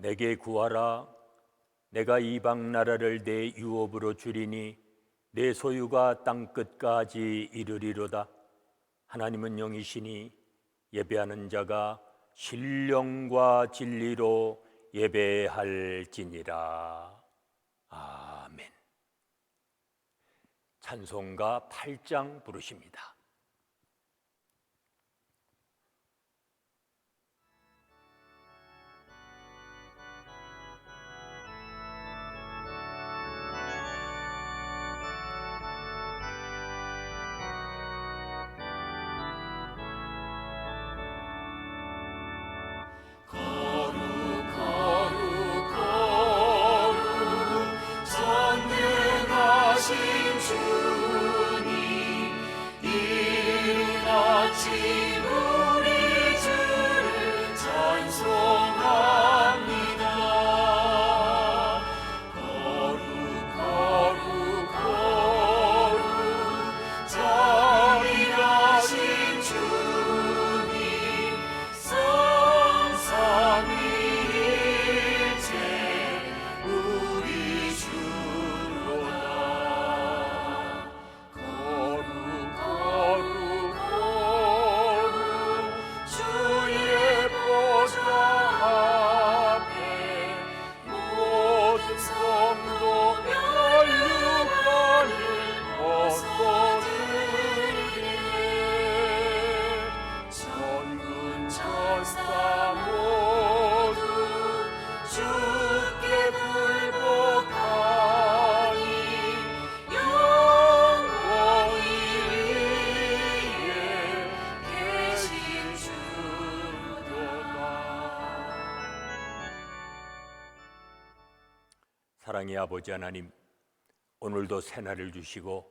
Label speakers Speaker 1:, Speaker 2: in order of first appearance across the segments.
Speaker 1: 내게 구하라. 내가 이방 나라를 내 유업으로 주리니 내 소유가 땅 끝까지 이르리로다. 하나님은 영이시니 예배하는 자가 신령과 진리로 예배할지니라. 아멘. 찬송가 8장 부르십니다. 사랑의 아버지 하나님, 오늘도 새날을 주시고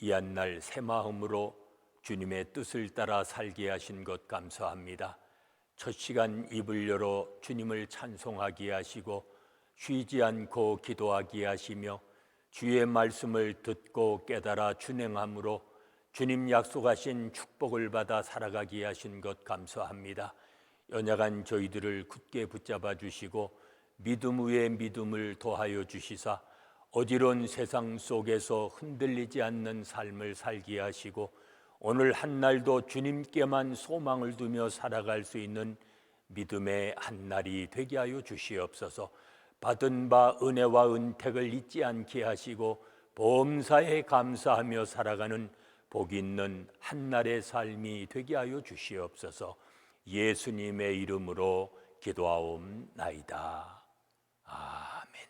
Speaker 1: 이 한 날 새 마음으로 주님의 뜻을 따라 살게 하신 것 감사합니다. 첫 시간 입을 열어 주님을 찬송하게 하시고 쉬지 않고 기도하게 하시며 주의 말씀을 듣고 깨달아 준행함으로 주님 약속하신 축복을 받아 살아가게 하신 것 감사합니다. 연약한 저희들을 굳게 붙잡아 주시고 믿음 위에 믿음을 더하여 주시사 어지러운 세상 속에서 흔들리지 않는 삶을 살게 하시고 오늘 한날도 주님께만 소망을 두며 살아갈 수 있는 믿음의 한날이 되게 하여 주시옵소서. 받은 바 은혜와 은택을 잊지 않게 하시고 범사에 감사하며 살아가는 복 있는 한날의 삶이 되게 하여 주시옵소서. 예수님의 이름으로 기도하옵나이다. 아멘.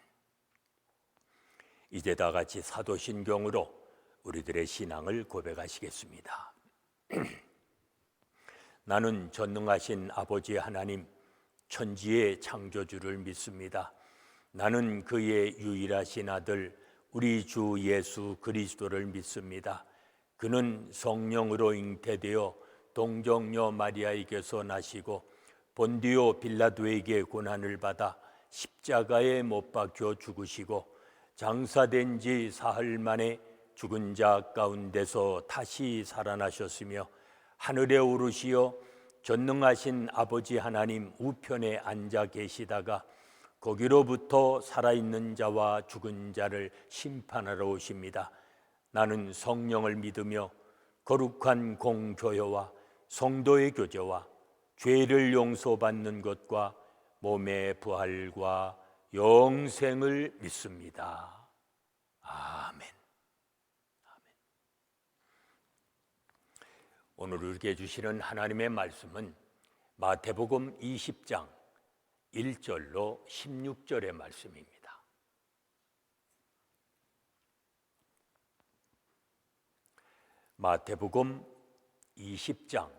Speaker 1: 이제 다 같이 사도신경으로 우리들의 신앙을 고백하시겠습니다. 나는 전능하신 아버지 하나님, 천지의 창조주를 믿습니다. 나는 그의 유일하신 아들 우리 주 예수 그리스도를 믿습니다. 그는 성령으로 잉태되어 동정녀 마리아에게서 나시고 본디오 빌라도에게 고난을 받아 십자가에 못 박혀 죽으시고 장사된 지 사흘 만에 죽은 자 가운데서 다시 살아나셨으며 하늘에 오르시어 전능하신 아버지 하나님 우편에 앉아 계시다가 거기로부터 살아있는 자와 죽은 자를 심판하러 오십니다. 나는 성령을 믿으며 거룩한 공교회와 성도의 교제와 죄를 용서받는 것과 몸의 부활과 영생을 믿습니다. 아멘. 아멘. 오늘 우리에게 주시는 하나님의 말씀은 마태복음 20장 1절로 16절의 말씀입니다. 마태복음 20장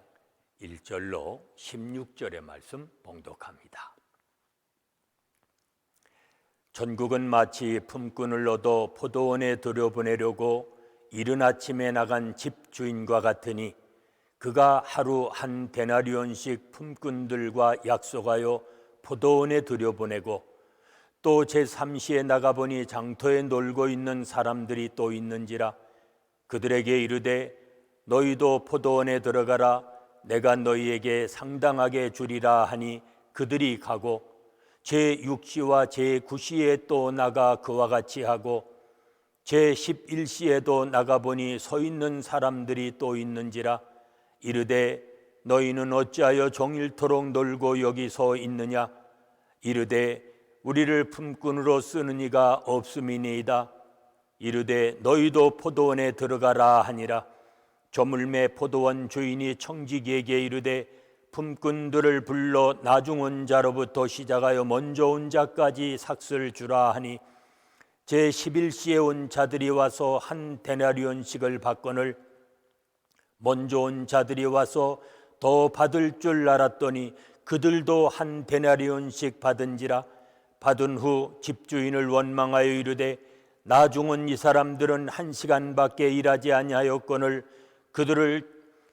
Speaker 1: 1절로 16절의 말씀 봉독합니다. 전국은 마치 품꾼을 얻어 포도원에 들여보내려고 이른 아침에 나간 집주인과 같으니 그가 하루 한 데나리온씩 품꾼들과 약속하여 포도원에 들여보내고 또 제3시에 나가보니 장터에 놀고 있는 사람들이 또 있는지라 그들에게 이르되 너희도 포도원에 들어가라 내가 너희에게 상당하게 주리라 하니 그들이 가고 제6시와 제9시에 또 나가 그와 같이 하고 제11시에도 나가보니 서 있는 사람들이 또 있는지라 이르되 너희는 어찌하여 종일토록 놀고 여기 서 있느냐 이르되 우리를 품꾼으로 쓰는 이가 없음이니이다. 이르되 너희도 포도원에 들어가라 하니라. 저물매 포도원 주인이 청지기에게 이르되 품꾼들을 불러 나중 온 자로부터 시작하여 먼저 온 자까지 삭슬 주라 하니 제11시에 온 자들이 와서 한 데나리온씩을 받거늘 먼저 온 자들이 와서 더 받을 줄 알았더니 그들도 한 데나리온씩 받은지라. 받은 후 집주인을 원망하여 이르되 나중 온 이 사람들은 1시간밖에 일하지 아니하였거늘 그들을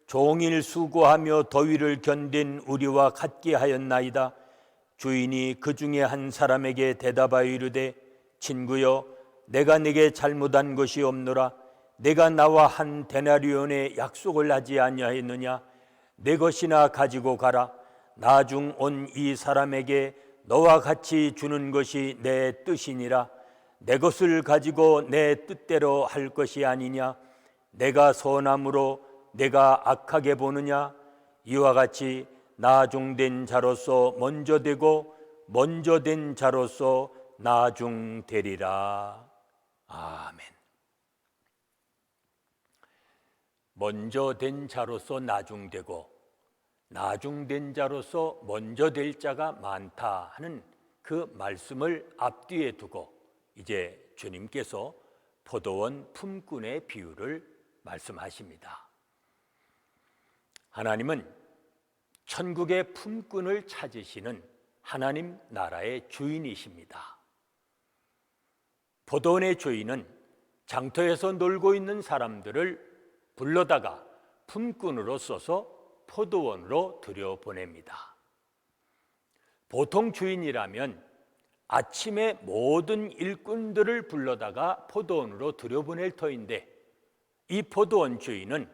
Speaker 1: 종일 수고하며 더위를 견딘 우리와 같게 하였나이다. 주인이 그 중에 한 사람에게 대답하여 이르되 친구여 내가 네게 잘못한 것이 없노라. 내가 나와 한 데나리온의 약속을 하지 아니하였느냐. 내 것이나 가지고 가라. 나중 온 이 사람에게 너와 같이 주는 것이 내 뜻이니라. 내 것을 가지고 내 뜻대로 할 것이 아니냐. 내가 선함으로 내가 악하게 보느냐. 이와 같이 나중된 자로서 먼저 되고 먼저 된 자로서 나중되리라. 아멘. 먼저 된 자로서 나중되고 나중된 자로서 먼저 될 자가 많다 하는 그 말씀을 앞뒤에 두고 이제 주님께서 포도원 품꾼의 비유를 말씀하십니다. 하나님은 천국의 품꾼을 찾으시는 하나님 나라의 주인이십니다. 포도원의 주인은 장터에서 놀고 있는 사람들을 불러다가 품꾼으로 써서 포도원으로 들여보냅니다. 보통 주인이라면 아침에 모든 일꾼들을 불러다가 포도원으로 들여보낼 터인데 이 포도원 주인은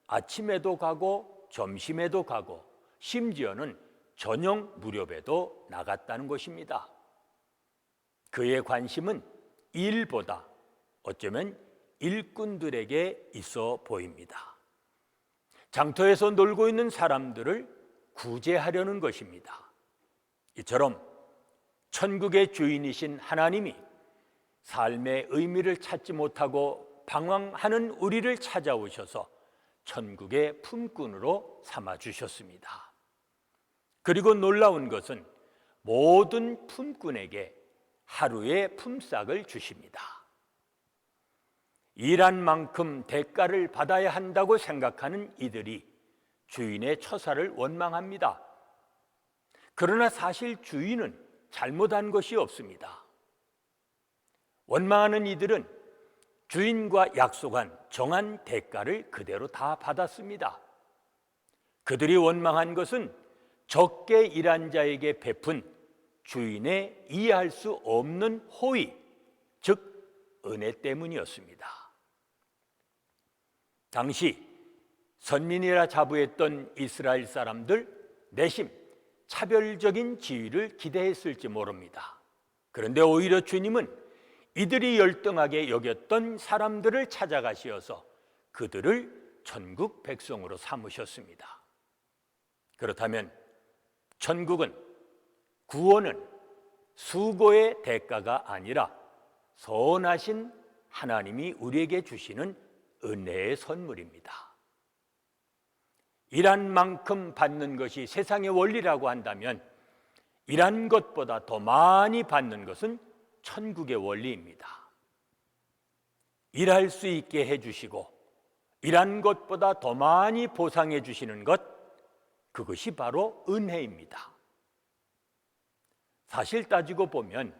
Speaker 1: 아침에도 가고 점심에도 가고 심지어는 저녁 무렵에도 나갔다는 것입니다. 그의 관심은 일보다 어쩌면 일꾼들에게 있어 보입니다. 장터에서 놀고 있는 사람들을 구제하려는 것입니다. 이처럼 천국의 주인이신 하나님이 삶의 의미를 찾지 못하고 방황하는 우리를 찾아오셔서 천국의 품꾼으로 삼아주셨습니다. 그리고 놀라운 것은 모든 품꾼에게 하루의 품삯을 주십니다. 일한 만큼 대가를 받아야 한다고 생각하는 이들이 주인의 처사를 원망합니다. 그러나 사실 주인은 잘못한 것이 없습니다. 원망하는 이들은 주인과 약속한 정한 대가를 그대로 다 받았습니다. 그들이 원망한 것은 적게 일한 자에게 베푼 주인의 이해할 수 없는 호의, 즉 은혜 때문이었습니다. 당시 선민이라 자부했던 이스라엘 사람들 내심 차별적인 지위를 기대했을지 모릅니다. 그런데 오히려 주님은 이들이 열등하게 여겼던 사람들을 찾아가시어서 그들을 천국 백성으로 삼으셨습니다. 그렇다면 천국은, 구원은 수고의 대가가 아니라 선하신 하나님이 우리에게 주시는 은혜의 선물입니다. 일한 만큼 받는 것이 세상의 원리라고 한다면 일한 것보다 더 많이 받는 것은 천국의 원리입니다. 일할 수 있게 해주시고 일한 것보다 더 많이 보상해 주시는 것, 그것이 바로 은혜입니다. 사실 따지고 보면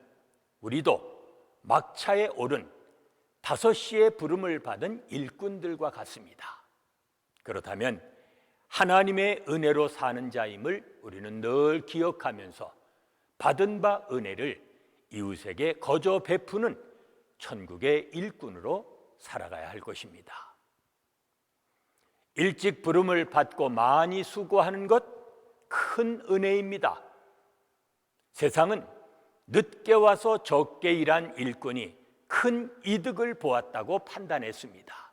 Speaker 1: 우리도 막차에 오른 5시의 부름을 받은 일꾼들과 같습니다. 그렇다면 하나님의 은혜로 사는 자임을 우리는 늘 기억하면서 받은 바 은혜를 이웃에게 거저 베푸는 천국의 일꾼으로 살아가야 할 것입니다. 일찍 부름을 받고 많이 수고하는 것, 큰 은혜입니다. 세상은 늦게 와서 적게 일한 일꾼이 큰 이득을 보았다고 판단했습니다.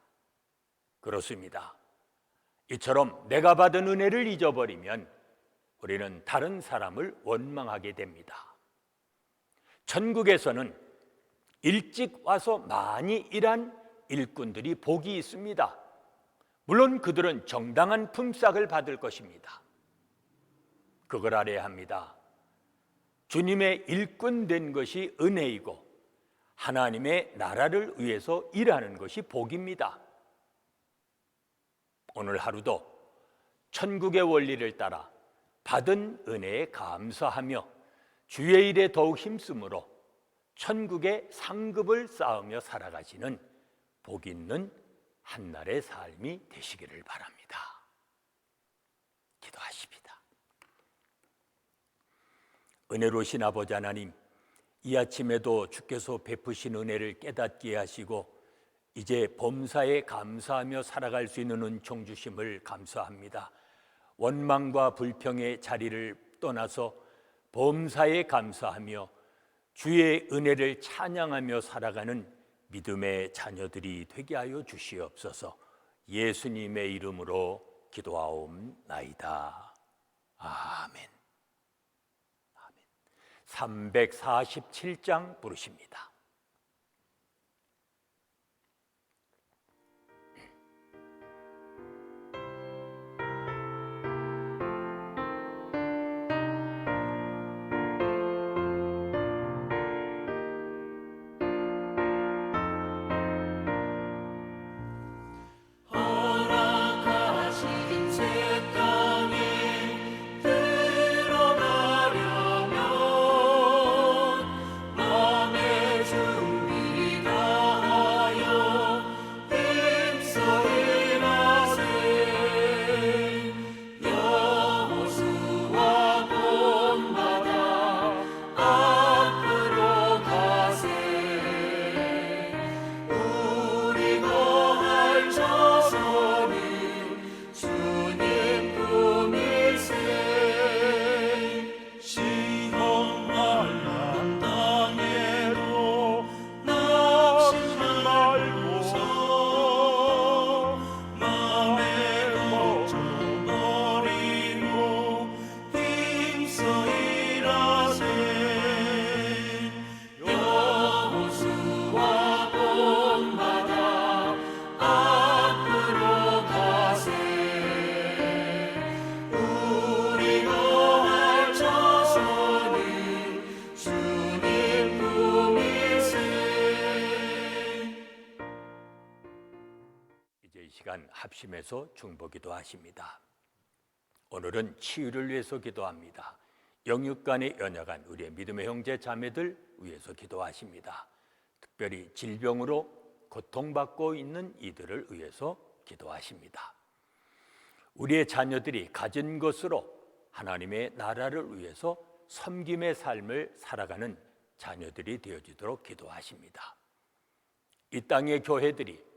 Speaker 1: 그렇습니다. 이처럼 내가 받은 은혜를 잊어버리면 우리는 다른 사람을 원망하게 됩니다. 천국에서는 일찍 와서 많이 일한 일꾼들이 복이 있습니다. 물론 그들은 정당한 품삯을 받을 것입니다. 그걸 알아야 합니다. 주님의 일꾼 된 것이 은혜이고 하나님의 나라를 위해서 일하는 것이 복입니다. 오늘 하루도 천국의 원리를 따라 받은 은혜에 감사하며 주의 일에 더욱 힘쓰므로 천국의 상급을 쌓으며 살아가시는 복 있는 한날의 삶이 되시기를 바랍니다. 기도하십니다. 은혜로우신 아버지 하나님, 이 아침에도 주께서 베푸신 은혜를 깨닫게 하시고 이제 범사에 감사하며 살아갈 수 있는 은총 주심을 감사합니다. 원망과 불평의 자리를 떠나서 범사에 감사하며 주의 은혜를 찬양하며 살아가는 믿음의 자녀들이 되게 하여 주시옵소서. 예수님의 이름으로 기도하옵나이다. 아멘. 347장 부르십니다. 합심해서 중보기도 하십니다. 오늘은 치유를 위해서 기도합니다. 영육간에 연약한 우리의 믿음의 형제 자매들 위해서 기도하십니다. 특별히 질병으로 고통받고 있는 이들을 위해서 기도하십니다. 우리의 자녀들이 가진 것으로 하나님의 나라를 위해서 섬김의 삶을 살아가는 자녀들이 되어지도록 기도하십니다. 이 땅의 교회들이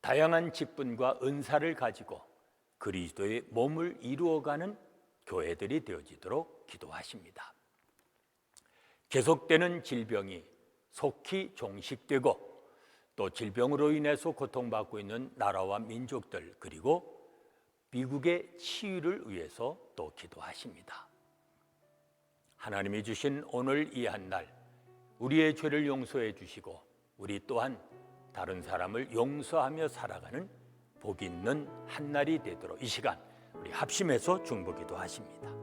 Speaker 1: 다양한 직분과 은사를 가지고 그리스도의 몸을 이루어가는 교회들이 되어지도록 기도하십니다. 계속되는 질병이 속히 종식되고 또 질병으로 인해서 고통받고 있는 나라와 민족들 그리고 미국의 치유를 위해서 또 기도하십니다. 하나님이 주신 오늘 이 한날 우리의 죄를 용서해 주시고 우리 또한 다른 사람을 용서하며 살아가는 복 있는 한날이 되도록 이 시간 우리 합심해서 중보기도 하십니다.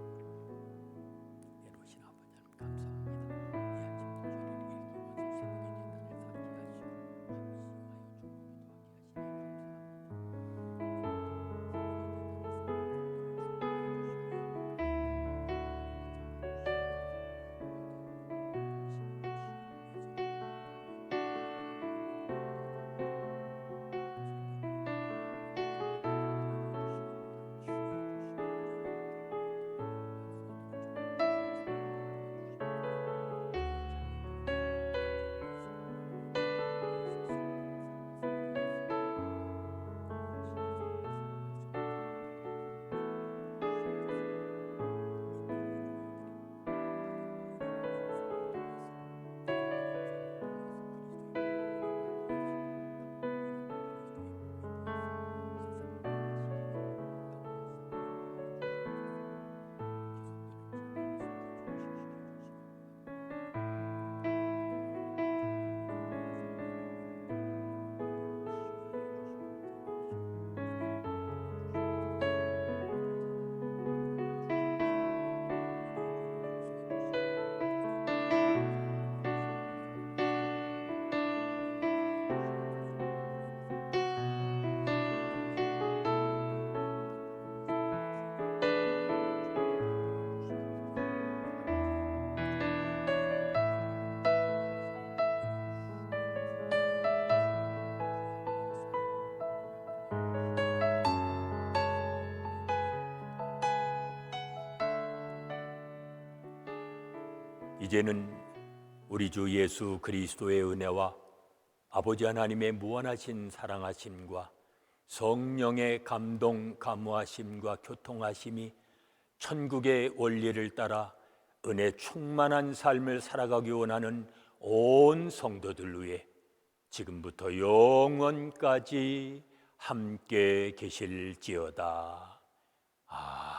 Speaker 1: 이제는 우리 주 예수 그리스도의 은혜와 아버지 하나님의 무한하신 사랑하심과 성령의 감동 감화심과 교통하심이 천국의 원리를 따라 은혜 충만한 삶을 살아가기 원하는 온 성도들 위해 지금부터 영원까지 함께 계실지어다. 아멘.